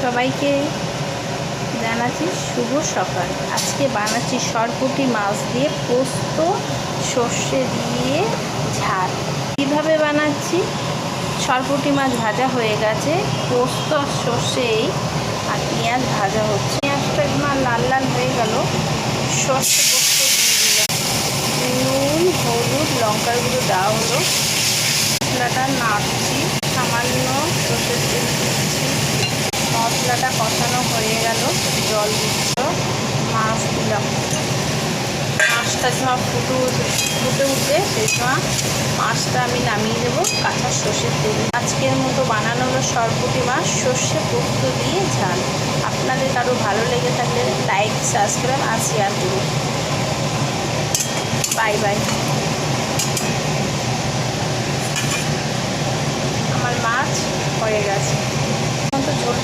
সবাইকে জানাচ্ছি শুভ সকাল। আজকে বানাচ্ছি সরপুঁটি মাছ দিয়ে পোস্ত সর্ষে দিয়ে ঝাল। কীভাবে বানাচ্ছি? সরপুঁটি মাছ ভাজা হয়ে গেছে, পোস্ত সর্ষে আর পেঁয়াজ ভাজা হচ্ছে। পেঁয়াজটা একবার লাল লাল হয়ে গেল, সর্ষে পোস্ত দিয়ে দিলাম, নুন হলুদ লঙ্কার গুঁড়ো দেওয়া হলো। মশলাটা নাড়ছি, সামান্য সর্ষের তেল দিচ্ছি। মশলাটা কষানো হয়ে গেল, জল দিচ্ছ, মাছ দিলাম। মাছটা যখন ফুটে উঠবে সেই সময় মাছটা আমি নামিয়ে দেবো কাঁচা সর্ষের তেল। আজকের মতো বানানো হলো সরপুঁটি মাছ সর্ষে পোস্ত দিয়ে ঝাল। আপনাদের কারো ভালো লেগে থাকলে লাইক সাবস্ক্রাইব আর শেয়ার করুন। Bye bye. আমার মাছ হয়ে গেছে, এখন তো ঝোল